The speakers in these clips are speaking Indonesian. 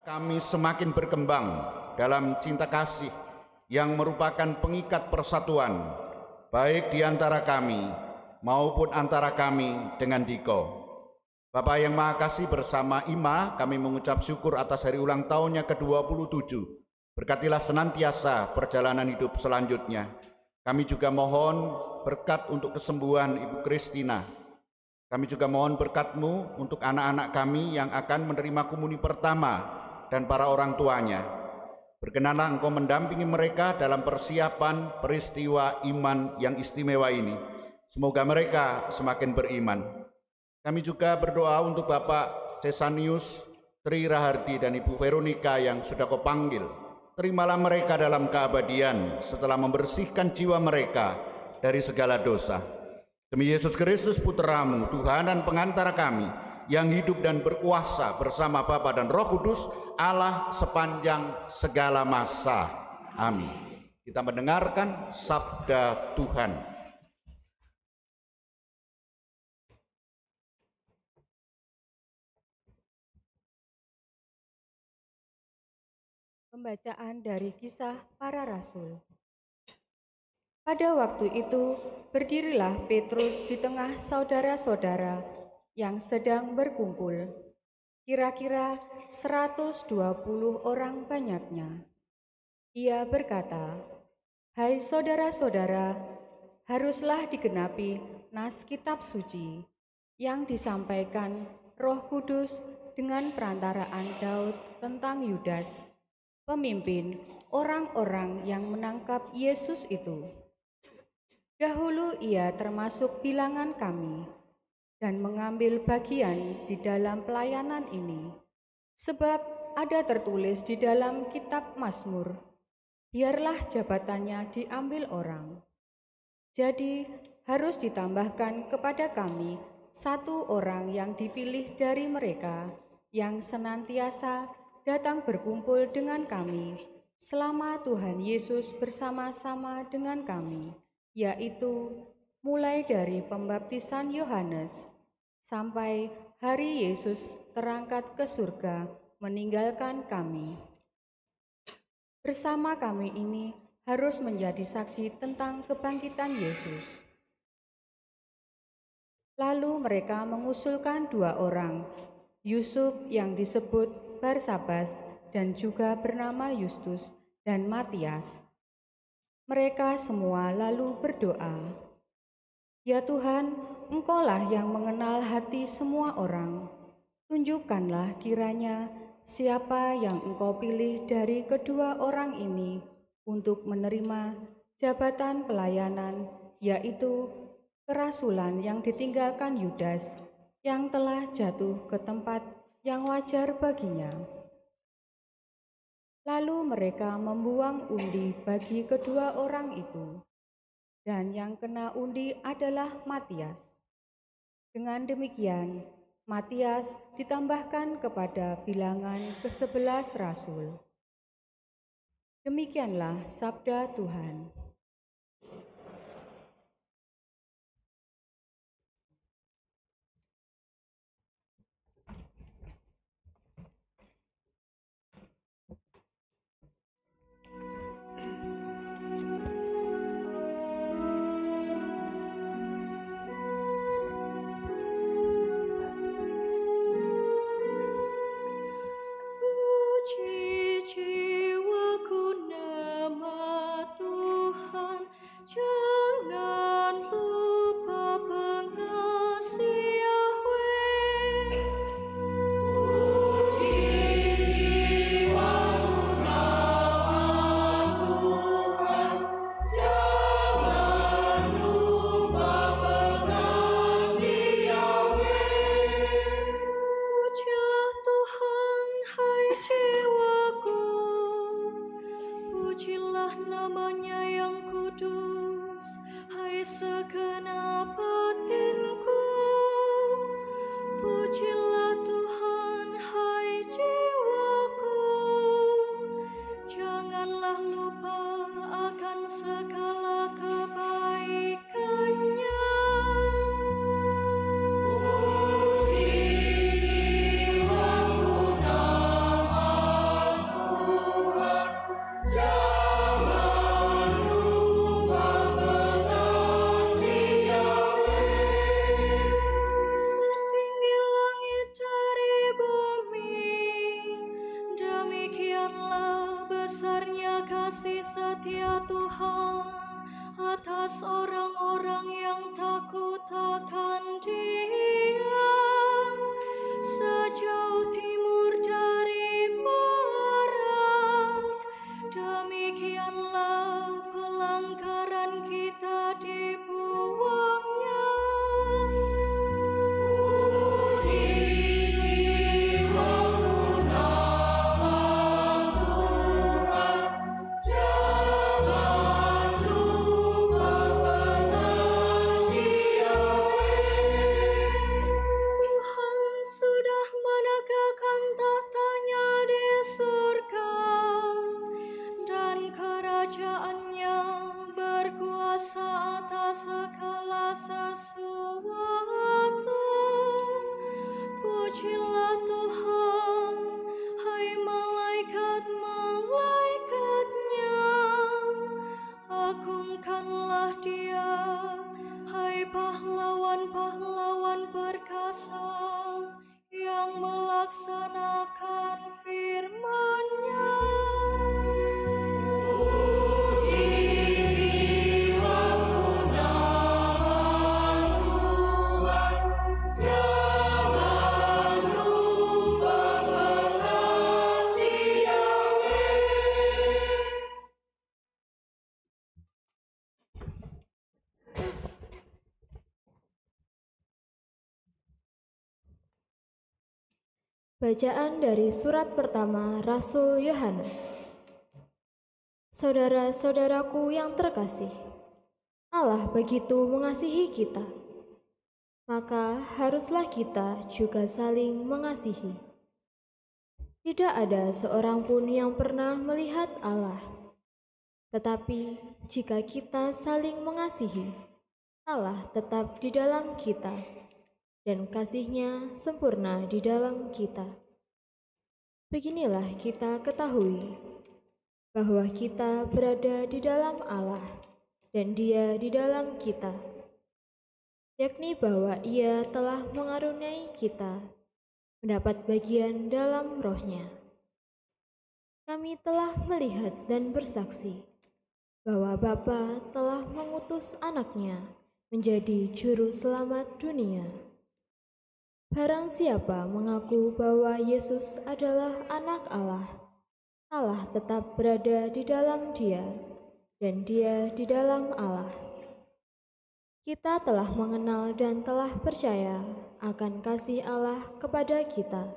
kami semakin berkembang dalam cinta kasih yang merupakan pengikat persatuan, baik di antara kami maupun antara kami dengan Diko. Bapa yang Maha Kasih, bersama Ima kami mengucap syukur atas hari ulang tahunnya ke-27. Berkatilah senantiasa perjalanan hidup selanjutnya. Kami juga mohon berkat untuk kesembuhan Ibu Kristina. Kami juga mohon berkat-Mu untuk anak-anak kami yang akan menerima komuni pertama dan para orang tuanya. Berkenanlah Engkau mendampingi mereka dalam persiapan peristiwa iman yang istimewa ini. Semoga mereka semakin beriman. Kami juga berdoa untuk Bapak Cesanius, Tri Rahardi, dan Ibu Veronica yang sudah Kau panggil. Terimalah mereka dalam keabadian setelah membersihkan jiwa mereka dari segala dosa. Demi Yesus Kristus Putra-Mu, Tuhan dan pengantara kami, yang hidup dan berkuasa bersama Bapa dan Roh Kudus, Allah sepanjang segala masa. Amin. Kita mendengarkan sabda Tuhan. Pembacaan dari Kisah Para Rasul. Pada waktu itu, berdirilah Petrus di tengah saudara-saudara yang sedang berkumpul, kira-kira 120 orang banyaknya. Ia berkata, "Hai saudara-saudara, haruslah digenapi nas kitab suci yang disampaikan Roh Kudus dengan perantaraan Daud tentang Yudas, pemimpin orang-orang yang menangkap Yesus itu. Dahulu ia termasuk bilangan kami dan mengambil bagian di dalam pelayanan ini, sebab ada tertulis di dalam kitab Mazmur, biarlah jabatannya diambil orang. Jadi harus ditambahkan kepada kami satu orang yang dipilih dari mereka, yang senantiasa datang berkumpul dengan kami selama Tuhan Yesus bersama-sama dengan kami, yaitu mulai dari pembaptisan Yohanes sampai hari Yesus terangkat ke surga meninggalkan kami. Bersama kami ini harus menjadi saksi tentang kebangkitan Yesus." Lalu mereka mengusulkan 2 orang, Yusuf yang disebut Barsabas dan juga bernama Justus, dan Matias. Mereka semua lalu berdoa, "Ya Tuhan, Engkaulah yang mengenal hati semua orang. Tunjukkanlah kiranya siapa yang Engkau pilih dari kedua orang ini untuk menerima jabatan pelayanan, yaitu kerasulan yang ditinggalkan Yudas, yang telah jatuh ke tempat yang wajar baginya." Lalu mereka membuang undi bagi kedua orang itu, dan yang kena undi adalah Matias. Dengan demikian, Matias ditambahkan kepada bilangan ke-11 rasul. Demikianlah sabda Tuhan. Demikianlah besarnya kasih setia Tuhan atas orang-orang yang takut akan Dia. Sejauh timur dari barat, demikianlah pelanggaran kita dibuangnya. Kerajaannya berkuasa atas segala sesuatu. Pujilah Tuhan, hai malaikat-malaikatnya. Agungkanlah Dia, hai pahlawan-pahlawan perkasa yang melaksanakan firman-Nya. Bacaan dari surat pertama Rasul Yohanes. Saudara-saudaraku yang terkasih, Allah begitu mengasihi kita, maka haruslah kita juga saling mengasihi. Tidak ada seorang pun yang pernah melihat Allah, tetapi jika kita saling mengasihi, Allah tetap di dalam kita, dan kasih-Nya sempurna di dalam kita. Beginilah kita ketahui bahwa kita berada di dalam Allah dan Dia di dalam kita, yakni bahwa Ia telah mengaruniai kita mendapat bagian dalam Roh-Nya. Kami telah melihat dan bersaksi bahwa Bapa telah mengutus Anak-Nya menjadi juru selamat dunia. Barang siapa mengaku bahwa Yesus adalah Anak Allah, Allah tetap berada di dalam Dia, dan Dia di dalam Allah. Kita telah mengenal dan telah percaya akan kasih Allah kepada kita.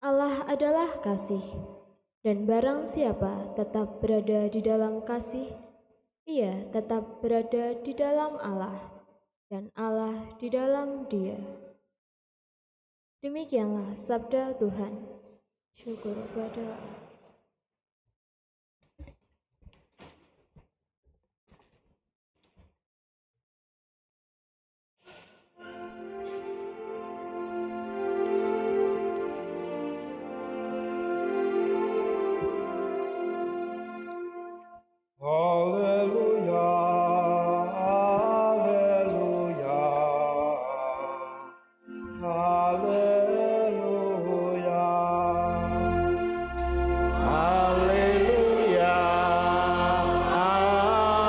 Allah adalah kasih, dan barang siapa tetap berada di dalam kasih, ia tetap berada di dalam Allah, dan Allah di dalam Dia. Demikianlah sabda Tuhan. Syukur pada Allah. Haleluya, haleluya, haleluya, Haleluya,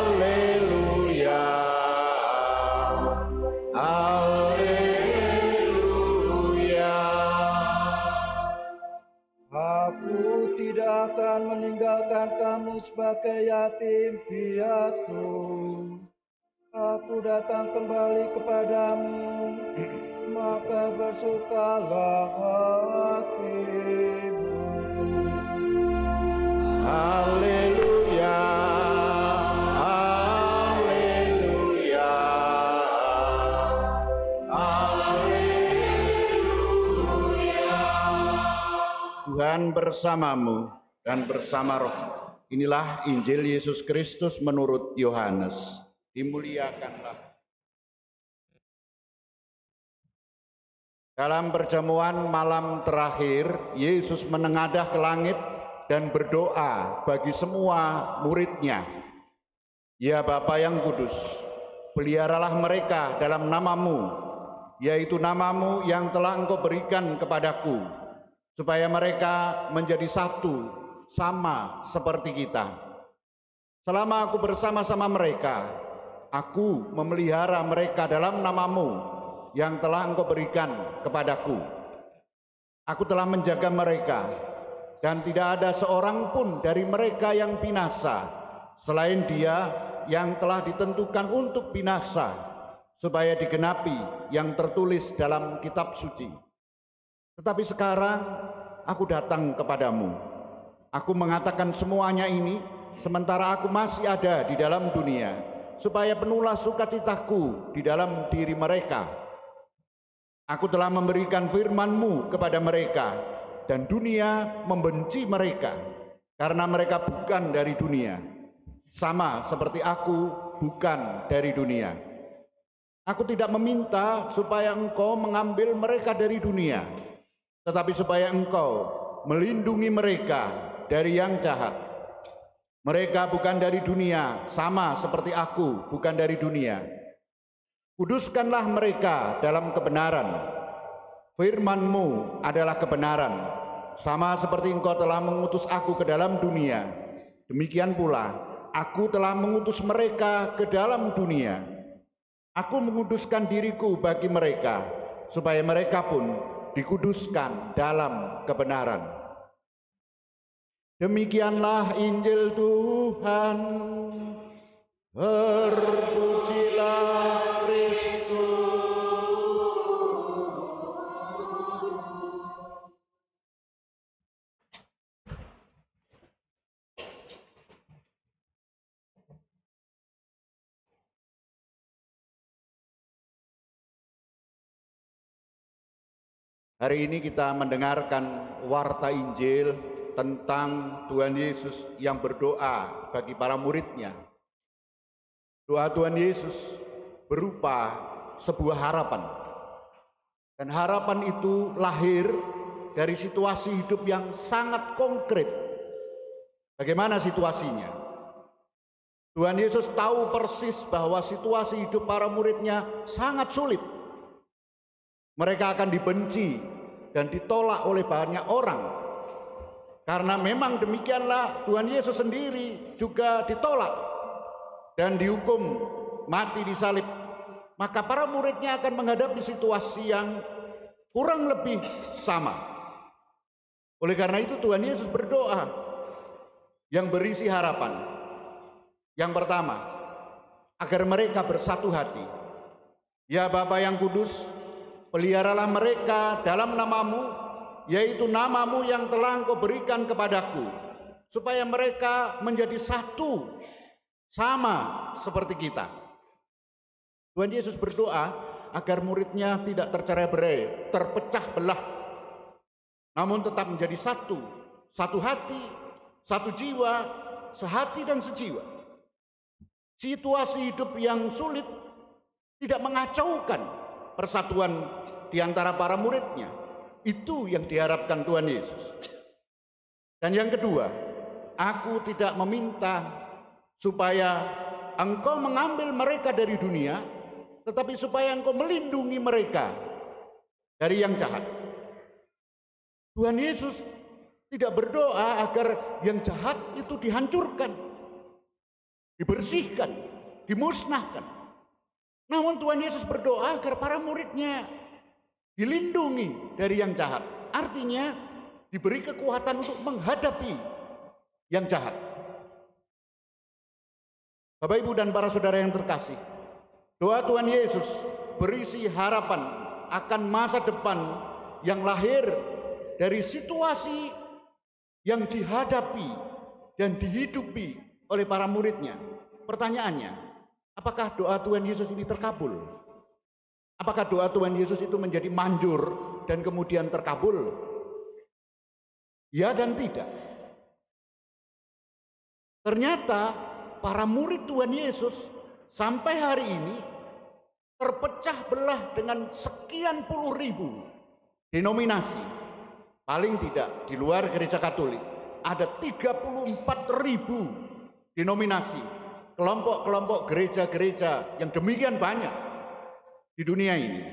haleluya, haleluya. Aku tidak akan meninggalkan kamu sebagai yatim piatu. Aku datang kembali kepadamu, maka bersukalah hatimu. Haleluya, haleluya, haleluya. Tuhan bersamamu dan bersama roh. Inilah Injil Yesus Kristus menurut Yohanes. Dimuliakanlah. Dalam perjamuan malam terakhir, Yesus menengadah ke langit dan berdoa bagi semua murid-Nya. Ya Bapa yang kudus, peliharalah mereka dalam nama-Mu, yaitu nama-Mu yang telah Engkau berikan kepadaku, supaya mereka menjadi satu sama seperti kita. Selama aku bersama-sama mereka, aku memelihara mereka dalam nama-Mu yang telah Engkau berikan kepadaku. Aku telah menjaga mereka, dan tidak ada seorang pun dari mereka yang binasa, selain Dia yang telah ditentukan untuk binasa, supaya digenapi yang tertulis dalam kitab suci. Tetapi sekarang aku datang kepadamu. Aku mengatakan semuanya ini sementara aku masih ada di dalam dunia, supaya penuhlah sukacitaku di dalam diri mereka. Aku telah memberikan firman-Mu kepada mereka, dan dunia membenci mereka, karena mereka bukan dari dunia, sama seperti aku bukan dari dunia. Aku tidak meminta supaya Engkau mengambil mereka dari dunia, tetapi supaya Engkau melindungi mereka dari yang jahat. Mereka bukan dari dunia, sama seperti aku bukan dari dunia. Kuduskanlah mereka dalam kebenaran. Firman-Mu adalah kebenaran, sama seperti Engkau telah mengutus aku ke dalam dunia. Demikian pula, aku telah mengutus mereka ke dalam dunia. Aku menguduskan diriku bagi mereka, supaya mereka pun dikuduskan dalam kebenaran. Demikianlah Injil Tuhan. Terpujilah Kristus. Hari ini kita mendengarkan warta Injil tentang Tuhan Yesus yang berdoa bagi para muridnya. Doa Tuhan Yesus berupa sebuah harapan. Dan harapan itu lahir dari situasi hidup yang sangat konkret. Bagaimana situasinya? Tuhan Yesus tahu persis bahwa situasi hidup para muridnya sangat sulit. Mereka akan dibenci dan ditolak oleh banyak orang. Karena memang demikianlah Tuhan Yesus sendiri juga ditolak dan dihukum mati di salib. Maka para muridnya akan menghadapi situasi yang kurang lebih sama. Oleh karena itu Tuhan Yesus berdoa yang berisi harapan. Yang pertama, agar mereka bersatu hati. Ya Bapa yang kudus, peliharalah mereka dalam nama-Mu, yaitu nama-Mu yang telah Engkau berikan kepadaku, supaya mereka menjadi satu, sama seperti kita. Tuhan Yesus berdoa agar muridnya tidak tercerai-berai, terpecah belah, namun tetap menjadi satu, satu hati, satu jiwa, sehati dan sejiwa. Situasi hidup yang sulit tidak mengacaukan persatuan di antara para muridnya. Itu yang diharapkan Tuhan Yesus. Dan yang kedua, aku tidak meminta supaya Engkau mengambil mereka dari dunia, tetapi supaya Engkau melindungi mereka dari yang jahat. Tuhan Yesus tidak berdoa agar yang jahat itu dihancurkan, dibersihkan, dimusnahkan. Namun Tuhan Yesus berdoa agar para muridnya dilindungi dari yang jahat. Artinya diberi kekuatan untuk menghadapi yang jahat. Bapak, Ibu, dan para saudara yang terkasih, doa Tuhan Yesus berisi harapan akan masa depan yang lahir dari situasi yang dihadapi dan dihidupi oleh para muridnya. Pertanyaannya, apakah doa Tuhan Yesus ini terkabul? Apakah doa Tuhan Yesus itu menjadi manjur dan kemudian terkabul? Ya dan tidak. Ternyata para murid Tuhan Yesus sampai hari ini terpecah belah dengan sekian puluh ribu denominasi. Paling tidak di luar gereja Katolik ada 34.000 denominasi, kelompok-kelompok gereja-gereja yang demikian banyak di dunia ini.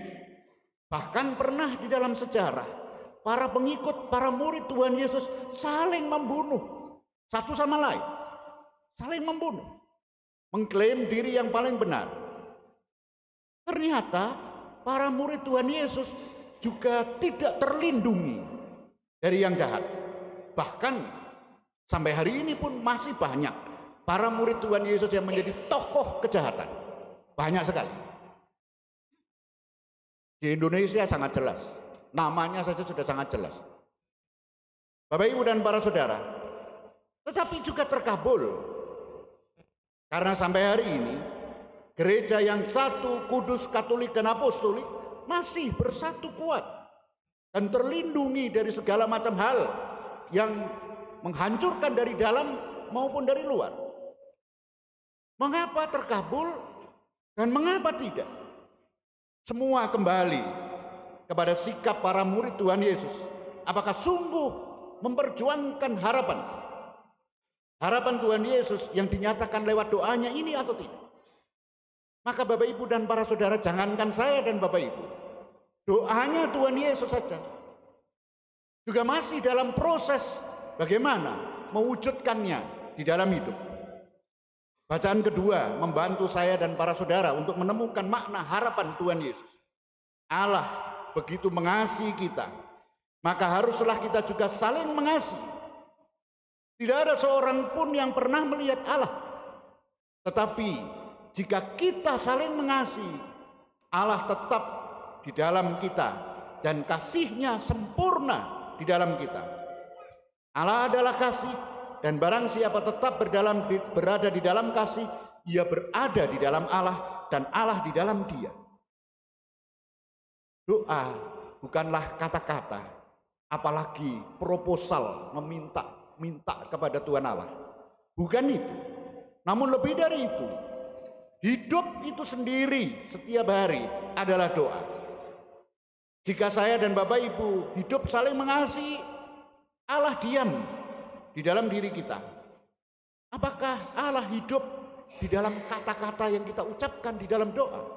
Bahkan pernah di dalam sejarah para pengikut, para murid Tuhan Yesus saling membunuh satu sama lain. Saling membunuh. Mengklaim diri yang paling benar. Ternyata para murid Tuhan Yesus juga tidak terlindungi dari yang jahat. Bahkan sampai hari ini pun masih banyak para murid Tuhan Yesus yang menjadi tokoh kejahatan. Banyak sekali. Di Indonesia sangat jelas. Namanya saja sudah sangat jelas. Bapak, Ibu, dan para saudara. Tetapi juga terkabul. Karena sampai hari ini gereja yang satu, kudus, katolik, dan apostolik masih bersatu kuat dan terlindungi dari segala macam hal yang menghancurkan dari dalam maupun dari luar. Mengapa terkabul dan mengapa tidak? Semua kembali kepada sikap para murid Tuhan Yesus. Apakah sungguh memperjuangkan harapan? Harapan Tuhan Yesus yang dinyatakan lewat doanya ini atau tidak? Maka Bapak, Ibu, dan para saudara, jangankan saya dan Bapak, Ibu, doanya Tuhan Yesus saja juga masih dalam proses bagaimana mewujudkannya di dalam hidup. Bacaan kedua membantu saya dan para saudara untuk menemukan makna harapan Tuhan Yesus. Allah begitu mengasihi kita, maka haruslah kita juga saling mengasihi. Tidak ada seorang pun yang pernah melihat Allah. Tetapi jika kita saling mengasihi, Allah tetap di dalam kita dan kasih-Nya sempurna di dalam kita. Allah adalah kasih, dan barang siapa tetap berada di dalam kasih, ia berada di dalam Allah dan Allah di dalam dia. Doa bukanlah kata-kata, apalagi proposal meminta kepada Tuhan Allah. Bukan itu. Namun lebih dari itu, hidup itu sendiri setiap hari adalah doa. Jika saya dan Bapak, Ibu hidup saling mengasihi, Allah diam di dalam diri kita. Apakah Allah hidup di dalam kata-kata yang kita ucapkan di dalam doa?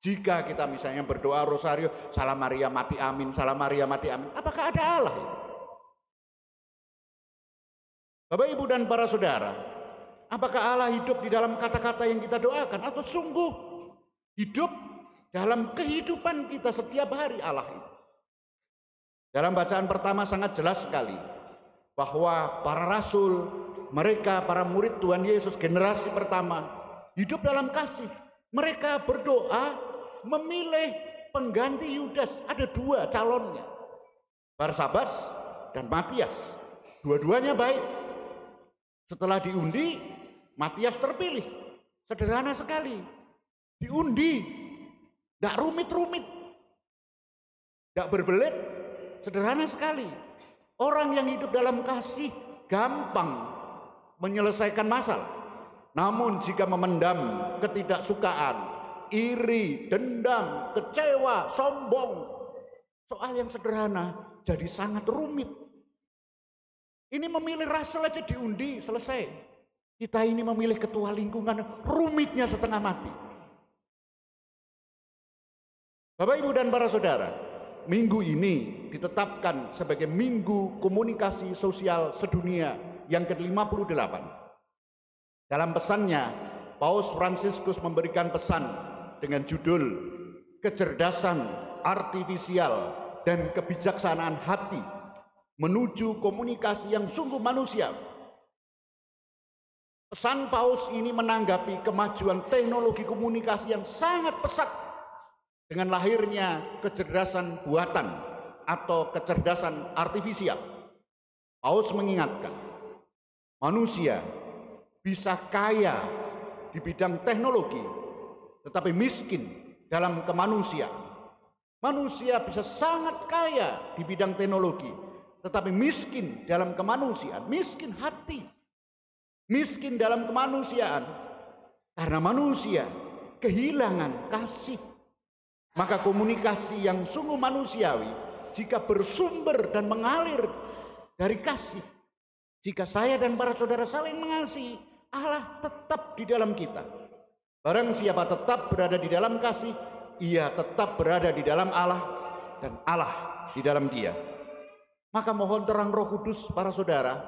Jika kita misalnya berdoa rosario, Salam Maria mati amin, Salam Maria mati amin, apakah ada Allah? Bapak, Ibu, dan para saudara, apakah Allah hidup di dalam kata-kata yang kita doakan, atau sungguh hidup dalam kehidupan kita setiap hari Allah itu? Dalam bacaan pertama sangat jelas sekali bahwa para rasul, mereka para murid Tuhan Yesus generasi pertama hidup dalam kasih. Mereka berdoa memilih pengganti Yudas. Ada dua calonnya, Barsabas dan Matias. Dua-duanya baik. Setelah diundi, Matias terpilih. Sederhana sekali. Diundi, gak rumit-rumit, gak berbelit, sederhana sekali. Orang yang hidup dalam kasih gampang menyelesaikan masalah. Namun jika memendam ketidaksukaan, iri, dendam, kecewa, sombong, soal yang sederhana jadi sangat rumit. Ini memilih rasul aja diundi, selesai. Kita ini memilih ketua lingkungan, rumitnya setengah mati. Bapak, Ibu, dan para saudara, minggu ini ditetapkan sebagai Minggu Komunikasi Sosial Sedunia yang ke-58. Dalam pesannya, Paus Fransiskus memberikan pesan dengan judul Kecerdasan Artifisial dan Kebijaksanaan Hati menuju komunikasi yang sungguh manusia. Pesan Paus ini menanggapi kemajuan teknologi komunikasi yang sangat pesat dengan lahirnya kecerdasan buatan atau kecerdasan artifisial. Paus mengingatkan, manusia bisa kaya di bidang teknologi, tetapi miskin dalam kemanusiaan. Manusia bisa sangat kaya di bidang teknologi, tetapi miskin dalam kemanusiaan, miskin hati, miskin dalam kemanusiaan, karena manusia kehilangan kasih. Maka komunikasi yang sungguh manusiawi, jika bersumber dan mengalir dari kasih, jika saya dan para saudara saling mengasihi, Allah tetap di dalam kita. Barang siapa tetap berada di dalam kasih, ia tetap berada di dalam Allah, dan Allah di dalam dia. Maka mohon terang Roh Kudus para saudara,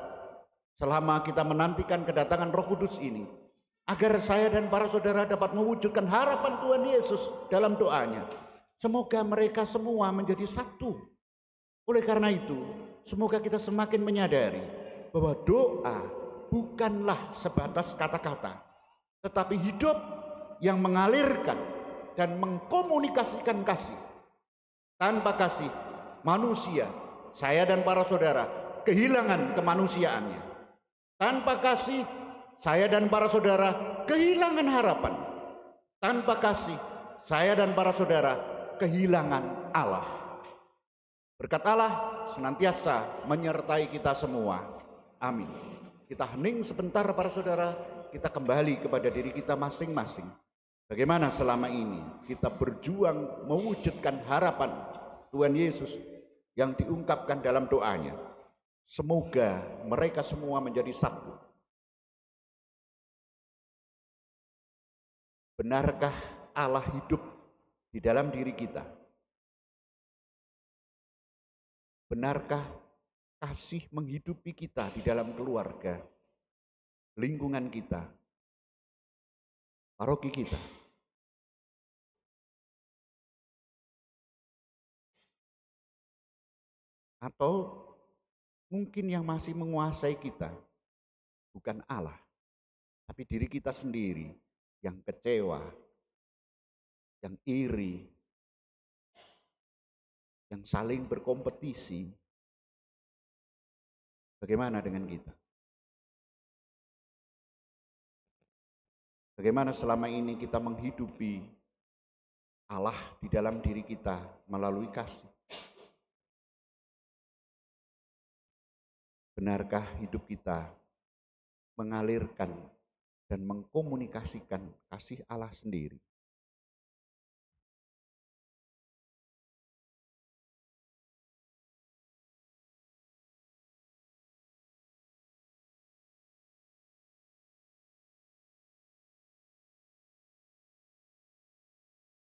selama kita menantikan kedatangan Roh Kudus ini, agar saya dan para saudara dapat mewujudkan harapan Tuhan Yesus dalam doanya. Semoga mereka semua menjadi satu. Oleh karena itu, semoga kita semakin menyadari bahwa doa bukanlah sebatas kata-kata, tetapi hidup yang mengalirkan dan mengkomunikasikan kasih. Tanpa kasih, manusia, saya dan para saudara, kehilangan kemanusiaannya. Tanpa kasih, saya dan para saudara kehilangan harapan. Tanpa kasih, saya dan para saudara kehilangan Allah. Berkat Allah senantiasa menyertai kita semua. Amin. Kita hening sebentar para saudara, kita kembali kepada diri kita masing-masing. Bagaimana selama ini kita berjuang mewujudkan harapan Tuhan Yesus yang diungkapkan dalam doanya. Semoga mereka semua menjadi satu. Benarkah Allah hidup di dalam diri kita? Benarkah kasih menghidupi kita di dalam keluarga, lingkungan kita, paroki kita? Atau mungkin yang masih menguasai kita bukan Allah, tapi diri kita sendiri yang kecewa, yang iri, yang saling berkompetisi. Bagaimana dengan kita? Bagaimana selama ini kita menghidupi Allah di dalam diri kita melalui kasih? Benarkah hidup kita mengalirkan dan mengkomunikasikan kasih Allah sendiri?